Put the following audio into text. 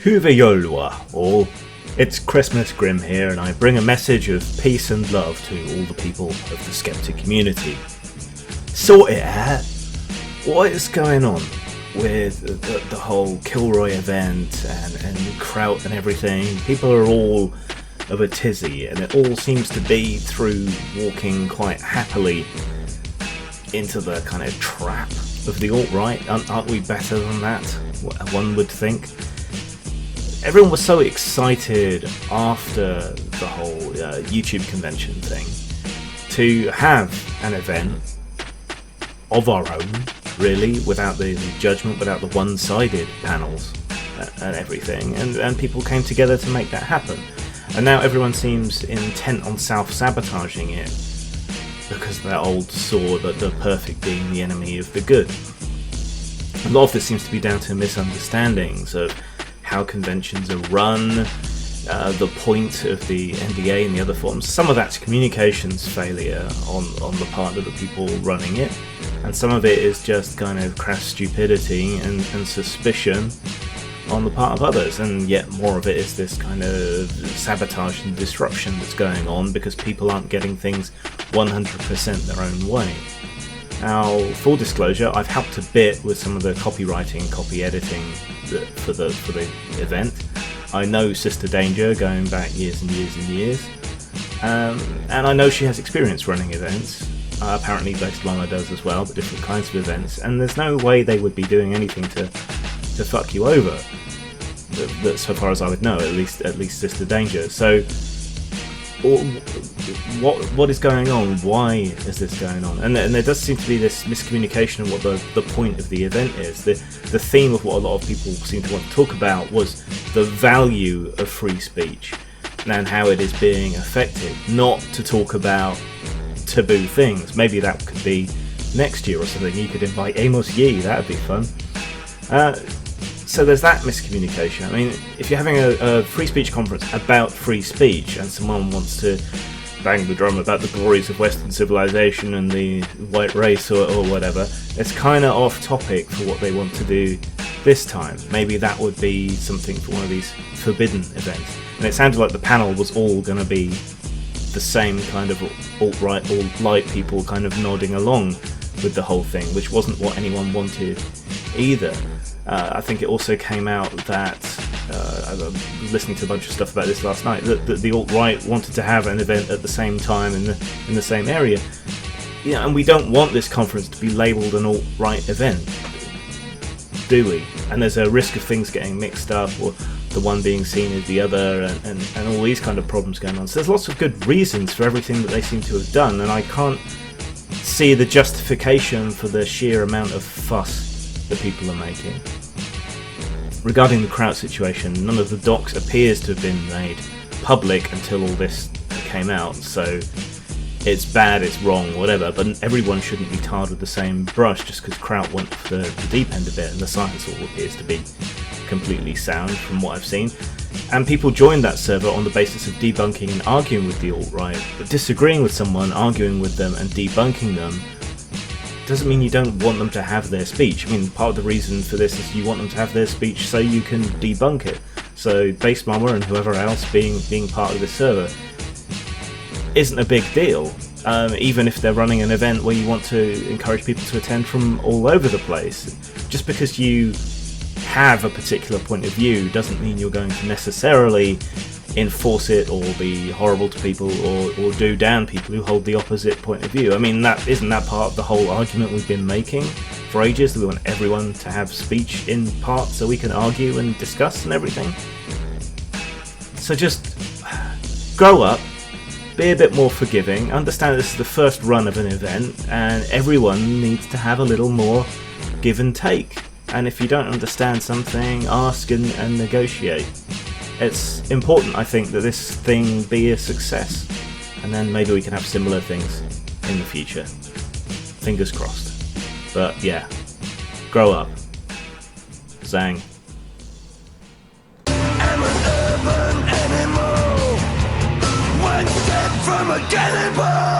Hyvä joulua, all. It's Christmas Grim here, and I bring a message of peace and love to all the people of the skeptic community. Sort it out. What is going on with the whole Kilroy event and Kraut and everything? People are all of a tizzy, and it all seems to be through walking quite happily into the kind of trap of the alt-right. Aren't we better than that? One would think. Everyone was so excited after the whole YouTube convention thing to have an event of our own, really, without the judgment, without the one-sided panels and everything, and people came together to make that happen. And now everyone seems intent on self-sabotaging it because that old saw that the perfect being the enemy of the good. A lot of this seems to be down to misunderstandings of how conventions are run, the point of the NDA and the other forms. Some of that's communications failure on the part of the people running it, and some of it is just kind of crass stupidity and suspicion on the part of others, and yet more of it is this kind of sabotage and disruption that's going on because people aren't getting things 100% their own way. Now, full disclosure, I've helped a bit with some of the copywriting, copy editing for the event. I know Sister Danger going back years and years and years, and I know she has experience running events. Apparently Bex Lama does as well, but different kinds of events, and there's no way they would be doing anything to fuck you over. That, so far as I would know, at least Sister Danger. So, what is going on? Why is this going on? And there does seem to be this miscommunication of what the point of the event is. The theme of what a lot of people seem to want to talk about was the value of free speech and how it is being affected, not to talk about taboo things. Maybe that could be next year or something. You could invite Amos Yee, that would be fun. So there's that miscommunication. I mean, if you're having a free speech conference about free speech and someone wants to bang the drum about the glories of Western civilization and the white race or whatever, it's kind of off topic for what they want to do this time. Maybe that would be something for one of these forbidden events. And it sounded like the panel was all going to be the same kind of alt-right, alt-light people kind of nodding along with the whole thing, which wasn't what anyone wanted either. I think it also came out that, I was listening to a bunch of stuff about this last night, that the alt-right wanted to have an event at the same time in the same area. Yeah, and we don't want this conference to be labelled an alt-right event, do we? And there's a risk of things getting mixed up, or the one being seen as the other, and all these kind of problems going on. So there's lots of good reasons for everything that they seem to have done, and I can't see the justification for the sheer amount of fuss that people are making. Regarding the Kraut situation, none of the docs appears to have been made public until all this came out, so it's bad, it's wrong, whatever, but everyone shouldn't be tarred with the same brush just because Kraut went for the deep end of it, and the science all appears to be completely sound from what I've seen. And people joined that server on the basis of debunking and arguing with the alt-right, but disagreeing with someone, arguing with them and debunking them doesn't mean you don't want them to have their speech. I mean, part of the reason for this is you want them to have their speech so you can debunk it. So Base Mama and whoever else being part of this server isn't a big deal, even if they're running an event where you want to encourage people to attend from all over the place. Just because you have a particular point of view doesn't mean you're going to necessarily enforce it or be horrible to people or do down people who hold the opposite point of view. I mean, isn't that part of the whole argument we've been making for ages, that we want everyone to have speech in part so we can argue and discuss and everything? So just grow up, be a bit more forgiving, understand this is the first run of an event and everyone needs to have a little more give and take. And if you don't understand something, ask and negotiate. It's important, I think, that this thing be a success, and then maybe we can have similar things in the future. Fingers crossed. But yeah, grow up. Zang. I'm an urban animal, one step from a cannibal.